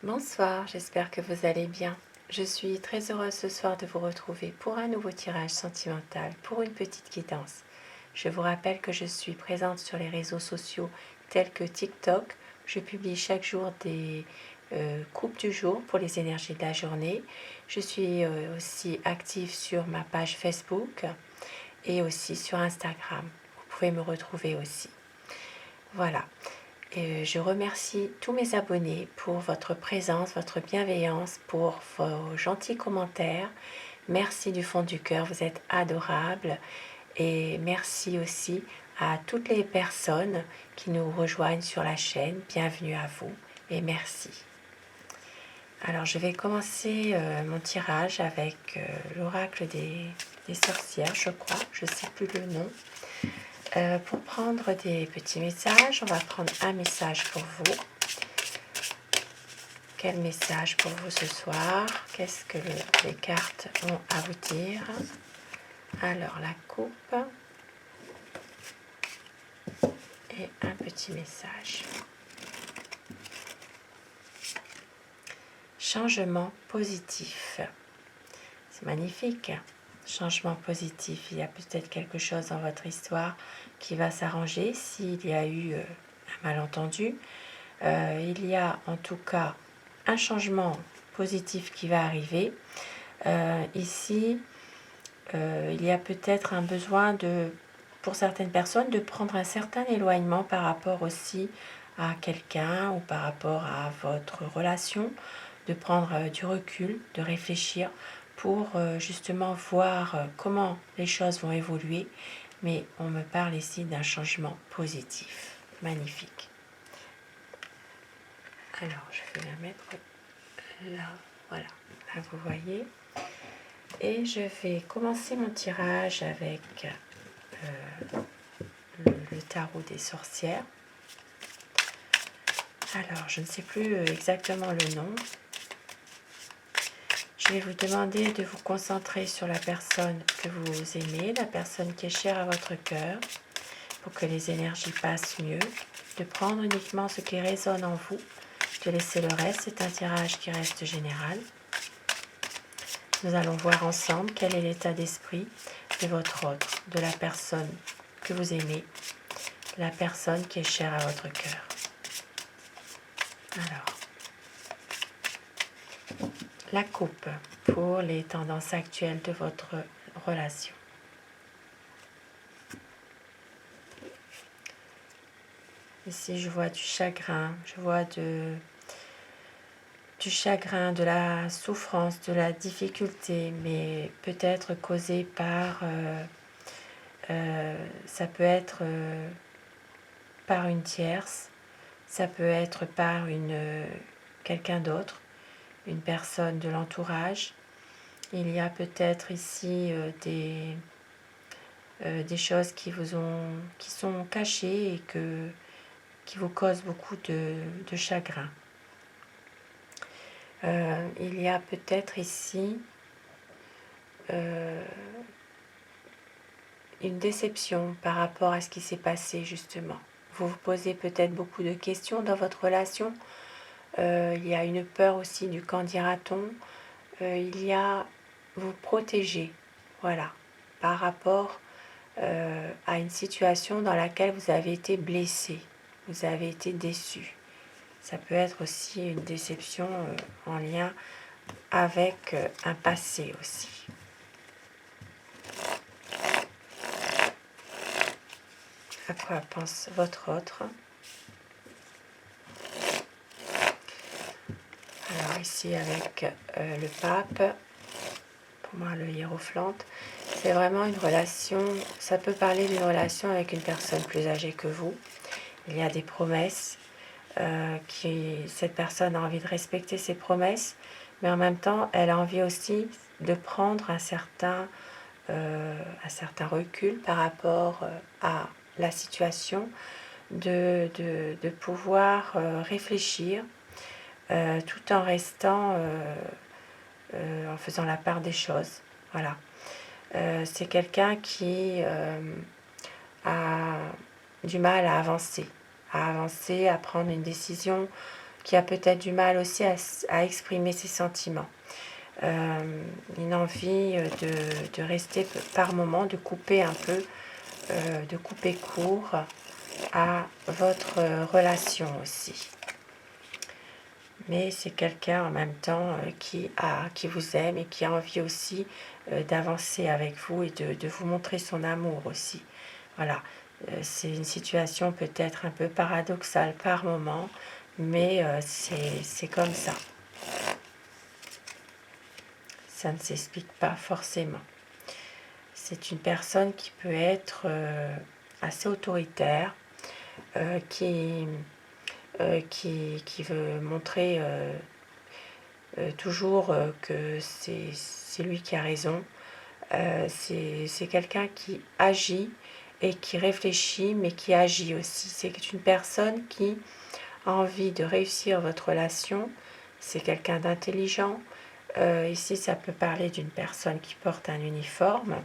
Bonsoir, j'espère que vous allez bien. Je suis très heureuse ce soir de vous retrouver pour un nouveau tirage sentimental, pour une petite guidance. Je vous rappelle que je suis présente sur les réseaux sociaux tels que TikTok. Je publie chaque jour des coupes du jour pour les énergies de la journée. Je suis aussi active sur ma page Facebook et aussi sur Instagram. Vous pouvez me retrouver aussi. Voilà. Et je remercie tous mes abonnés pour votre présence, votre bienveillance, pour vos gentils commentaires. Merci du fond du cœur, vous êtes adorables. Et merci aussi à toutes les personnes qui nous rejoignent sur la chaîne. Bienvenue à vous et merci. Alors je vais commencer mon tirage avec l'oracle des sorcières, je crois. Je ne sais plus le nom. Pour prendre des petits messages, on va prendre un message pour vous. Quel message pour vous ce soir? Qu'est-ce que les cartes ont à vous dire? Alors, la coupe et un petit message. Changement positif. C'est magnifique. Changement positif. Il y a peut-être quelque chose dans votre histoire qui va s'arranger s'il y a eu un malentendu. Il y a en tout cas un changement positif qui va arriver. Ici, il y a peut-être un besoin pour certaines personnes de prendre un certain éloignement par rapport aussi à quelqu'un ou par rapport à votre relation, de prendre du recul, de réfléchir pour justement voir comment les choses vont évoluer. Mais on me parle ici d'un changement positif. Magnifique. Alors, je vais la mettre là. Voilà, là vous voyez. Et je vais commencer mon tirage avec le tarot des sorcières. Alors, je ne sais plus exactement le nom. Je vais vous demander de vous concentrer sur la personne que vous aimez, la personne qui est chère à votre cœur, pour que les énergies passent mieux, de prendre uniquement ce qui résonne en vous, de laisser le reste. C'est un tirage qui reste général. Nous allons voir ensemble quel est l'état d'esprit de votre autre, de la personne que vous aimez, la personne qui est chère à votre cœur. Alors, la coupe pour les tendances actuelles de votre relation. Ici, je vois du chagrin, je vois du chagrin, de la souffrance, de la difficulté, mais peut-être causé par, ça peut être par une tierce, ça peut être par quelqu'un d'autre, une personne de l'entourage. Il y a peut-être ici des choses qui sont cachées et qui vous causent beaucoup de chagrin. Il y a peut-être ici une déception par rapport à ce qui s'est passé justement. Vous vous posez peut-être beaucoup de questions dans votre relation. Il y a une peur aussi du qu'en dira-t-on. Il y a vous protéger, voilà, par rapport à une situation dans laquelle vous avez été blessé, vous avez été déçu. Ça peut être aussi une déception en lien avec un passé aussi. À quoi pense votre autre? Alors ici avec le pape, pour moi le hiérophante, c'est vraiment une relation, ça peut parler d'une relation avec une personne plus âgée que vous. Il y a des promesses, cette personne a envie de respecter ses promesses, mais en même temps elle a envie aussi de prendre un certain recul par rapport à la situation, de pouvoir réfléchir tout en restant, en faisant la part des choses. Voilà. C'est quelqu'un qui a du mal à avancer, à prendre une décision qui a peut-être du mal aussi à exprimer ses sentiments. Une envie de rester par moment, de couper un peu, de couper court à votre relation aussi. Mais c'est quelqu'un en même temps qui vous aime et qui a envie aussi d'avancer avec vous et de vous montrer son amour aussi. Voilà, c'est une situation peut-être un peu paradoxale par moment, mais c'est comme ça. Ça ne s'explique pas forcément. C'est une personne qui peut être assez autoritaire, qui veut montrer toujours que c'est lui qui a raison. C'est quelqu'un qui agit et qui réfléchit, mais qui agit aussi. C'est une personne qui a envie de réussir votre relation. C'est quelqu'un d'intelligent. Ici, ça peut parler d'une personne qui porte un uniforme.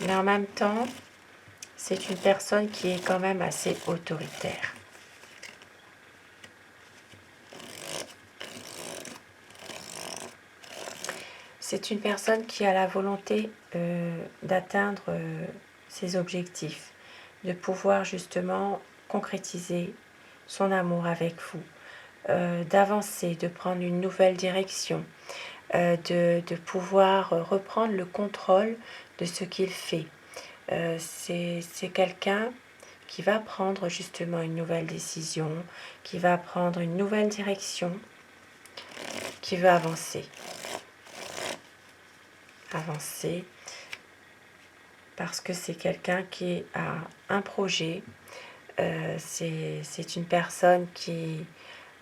Mais en même temps, c'est une personne qui est quand même assez autoritaire. C'est une personne qui a la volonté d'atteindre ses objectifs, de pouvoir justement concrétiser son amour avec vous, d'avancer, de prendre une nouvelle direction, de pouvoir reprendre le contrôle de ce qu'il fait. C'est quelqu'un qui va prendre justement une nouvelle décision, qui va prendre une nouvelle direction, qui veut avancer. Avancer parce que c'est quelqu'un qui a un projet, c'est une personne qui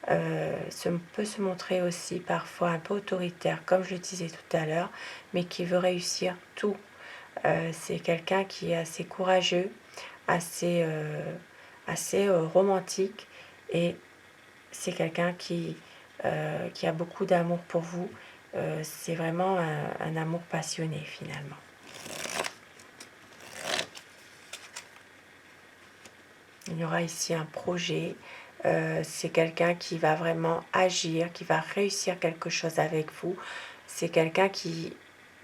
peut se montrer aussi parfois un peu autoritaire, comme je le disais tout à l'heure, mais qui veut réussir tout. C'est quelqu'un qui est assez courageux, assez romantique, et c'est quelqu'un qui a beaucoup d'amour pour vous. C'est vraiment un amour passionné finalement. Il y aura ici un projet, c'est quelqu'un qui va vraiment agir, qui va réussir quelque chose avec vous. C'est quelqu'un qui,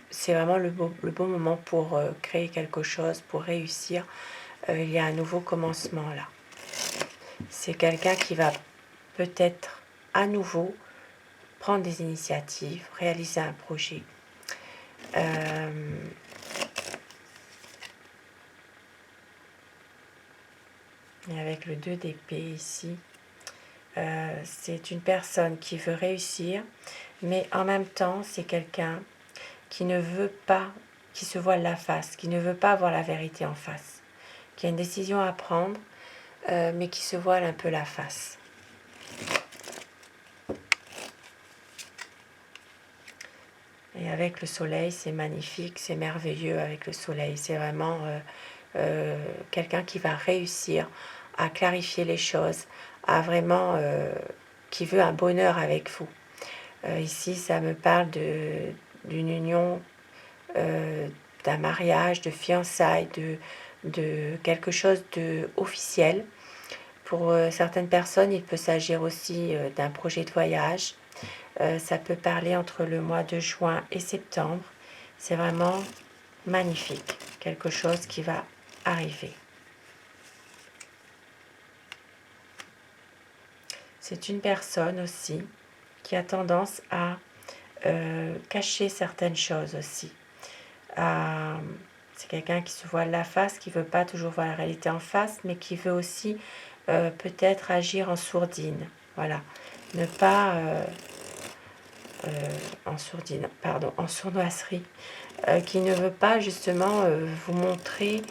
c'est vraiment le bon moment pour créer quelque chose, pour réussir. Il y a un nouveau commencement là. C'est quelqu'un qui va peut-être à nouveau prendre des initiatives, réaliser un projet. Et avec le 2 d'épée ici, c'est une personne qui veut réussir, mais en même temps, c'est quelqu'un qui ne veut pas, qui se voile la face, qui ne veut pas avoir la vérité en face, qui a une décision à prendre, mais qui se voile un peu la face. Et avec le soleil, c'est magnifique, c'est merveilleux avec le soleil. C'est vraiment quelqu'un qui va réussir à clarifier les choses, à vraiment, qui veut un bonheur avec vous. Ici, ça me parle d'une union, d'un mariage, de fiançailles, de quelque chose d'officiel. Pour certaines personnes, il peut s'agir aussi d'un projet de voyage. Ça peut parler entre le mois de juin et septembre. C'est vraiment magnifique, quelque chose qui va arriver. C'est une personne aussi qui a tendance à cacher certaines choses aussi. C'est quelqu'un qui se voile la face, qui ne veut pas toujours voir la réalité en face, mais qui veut aussi peut-être agir en sourdine. Voilà. Ne pas en sourdine, pardon, en sournoiserie, qui ne veut pas justement vous montrer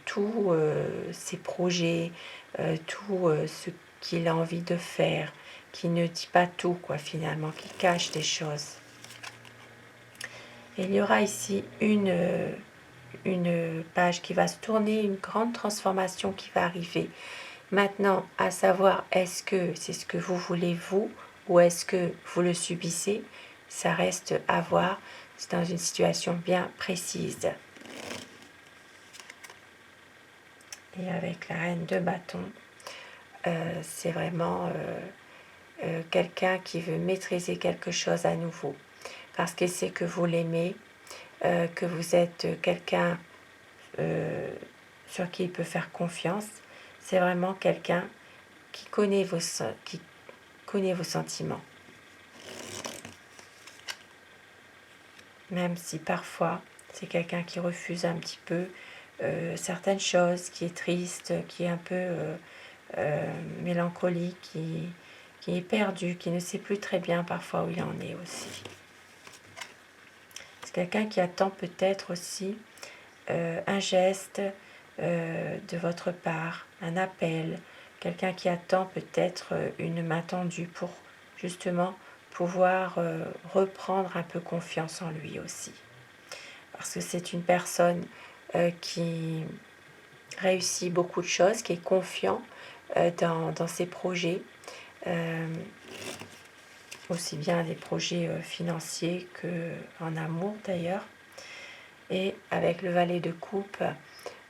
tous ses projets, tout ce qu'il a envie de faire, qui ne dit pas tout, quoi, finalement, qui cache des choses. Et il y aura ici une page qui va se tourner, une grande transformation qui va arriver. Maintenant, à savoir, est-ce que c'est ce que vous voulez vous, ou est-ce que vous le subissez? Ça reste à voir. C'est dans une situation bien précise. Et avec la reine de bâton, C'est vraiment quelqu'un qui veut maîtriser quelque chose à nouveau, parce qu'il sait que vous l'aimez, que vous êtes quelqu'un sur qui il peut faire confiance. C'est vraiment quelqu'un qui connaît vos sentiments. Même si parfois c'est quelqu'un qui refuse un petit peu certaines choses, qui est triste, qui est un peu mélancolique, qui est perdu, qui ne sait plus très bien parfois où il en est aussi. C'est quelqu'un qui attend peut-être aussi un geste de votre part, un appel, quelqu'un qui attend peut-être une main tendue pour justement pouvoir reprendre un peu confiance en lui aussi. Parce que c'est une personne qui réussit beaucoup de choses, qui est confiant dans ses projets, aussi bien des projets financiers qu'en amour d'ailleurs. Et avec le valet de coupe,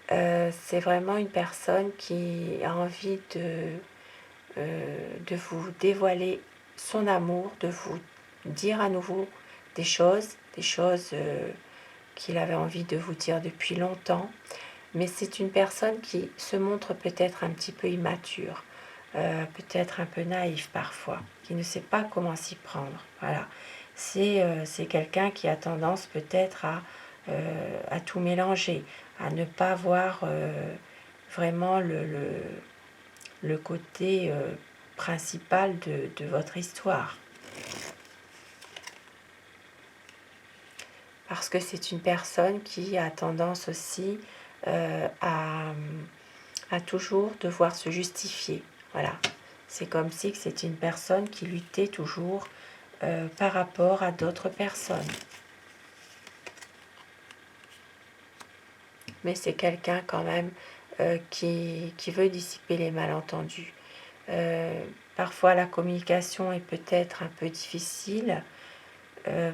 c'est vraiment une personne qui a envie de vous dévoiler son amour, de vous dire à nouveau des choses qu'il avait envie de vous dire depuis longtemps. Mais c'est une personne qui se montre peut-être un petit peu immature, peut-être un peu naïf parfois, qui ne sait pas comment s'y prendre. Voilà. C'est quelqu'un qui a tendance peut-être à tout mélanger, à ne pas voir vraiment le côté principal de votre histoire. Parce que c'est une personne qui a tendance aussi à toujours devoir se justifier. Voilà. C'est comme si c'est une personne qui luttait toujours par rapport à d'autres personnes. Mais c'est quelqu'un quand même qui veut dissiper les malentendus. Parfois la communication est peut-être un peu difficile,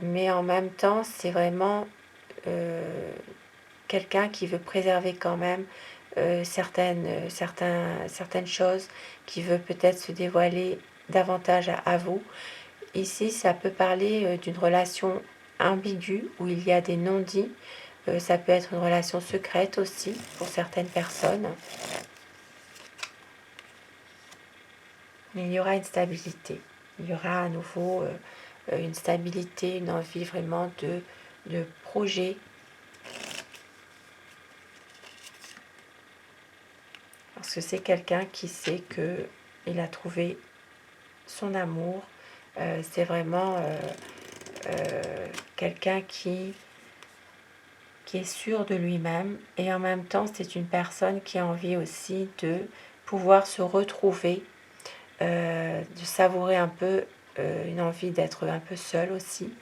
mais en même temps c'est vraiment quelqu'un qui veut préserver quand même certaines choses, qui veut peut-être se dévoiler davantage à vous. Ici, ça peut parler d'une relation ambiguë où il y a des non-dits. Ça peut être une relation secrète aussi pour certaines personnes. Mais il y aura une stabilité. Il y aura à nouveau une stabilité, une envie vraiment de projet. Parce que c'est quelqu'un qui sait qu'il a trouvé son amour. C'est vraiment quelqu'un qui est sûr de lui-même, et en même temps c'est une personne qui a envie aussi de pouvoir se retrouver, de savourer un peu une envie d'être un peu seul aussi,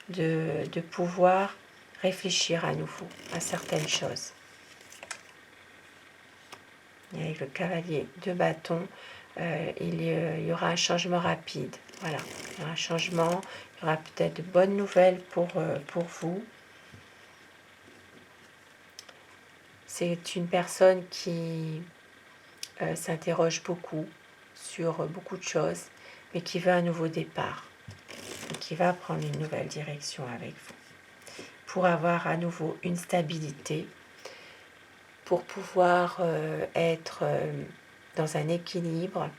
de pouvoir réfléchir à nouveau à certaines choses. Et avec le cavalier de bâton, il y aura un changement rapide. Voilà, il y aura un changement, il y aura peut-être de bonnes nouvelles pour vous. C'est une personne qui s'interroge beaucoup sur beaucoup de choses, mais qui veut un nouveau départ et qui va prendre une nouvelle direction avec vous pour avoir à nouveau une stabilité, pour pouvoir être dans un équilibre.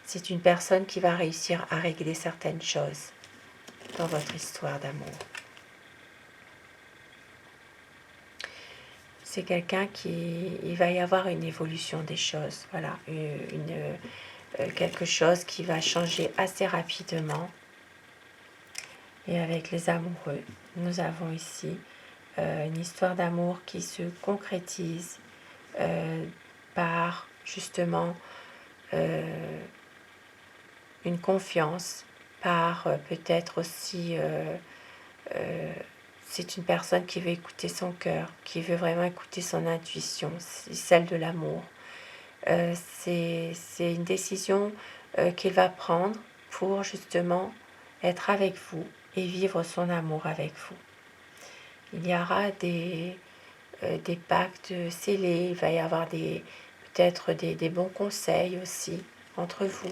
C'est une personne qui va réussir à régler certaines choses dans votre histoire d'amour. C'est quelqu'un il va y avoir une évolution des choses, voilà, quelque chose qui va changer assez rapidement. Et avec les amoureux, nous avons ici une histoire d'amour qui se concrétise par justement une confiance, par peut-être aussi c'est une personne qui veut écouter son cœur, qui veut vraiment écouter son intuition, c'est celle de l'amour. C'est une décision qu'il va prendre pour justement être avec vous et vivre son amour avec vous. Il y aura des pactes scellés, il va y avoir peut-être des bons conseils aussi. entre vous.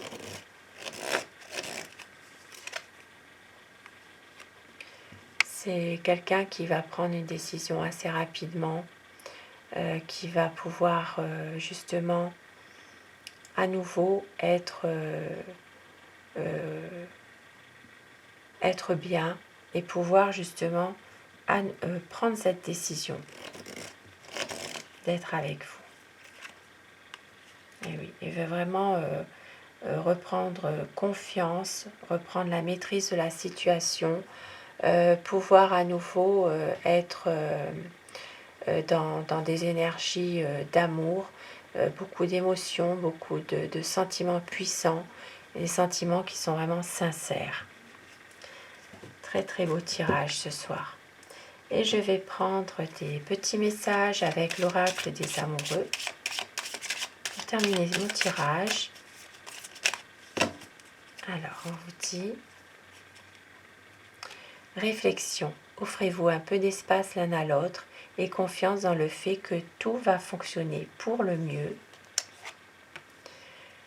C'est quelqu'un qui va prendre une décision assez rapidement, qui va pouvoir justement à nouveau être bien et pouvoir justement prendre cette décision d'être avec vous. Et oui, il veut vraiment reprendre confiance, reprendre la maîtrise de la situation, pouvoir à nouveau être dans des énergies d'amour, beaucoup d'émotions, beaucoup de sentiments puissants, des sentiments qui sont vraiment sincères. Très très beau tirage ce soir. Et je vais prendre des petits messages avec l'oracle des amoureux pour terminer mon tirage. Alors, on vous dit réflexion. Offrez-vous un peu d'espace l'un à l'autre et confiance dans le fait que tout va fonctionner pour le mieux.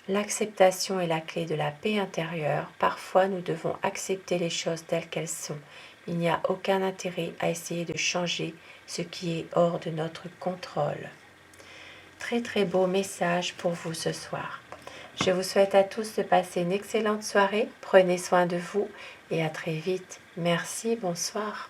L'acceptation est la clé de la paix intérieure. Parfois, nous devons accepter les choses telles qu'elles sont. Il n'y a aucun intérêt à essayer de changer ce qui est hors de notre contrôle. Très très beau message pour vous ce soir. Je vous souhaite à tous de passer une excellente soirée. Prenez soin de vous et à très vite. Merci, bonsoir.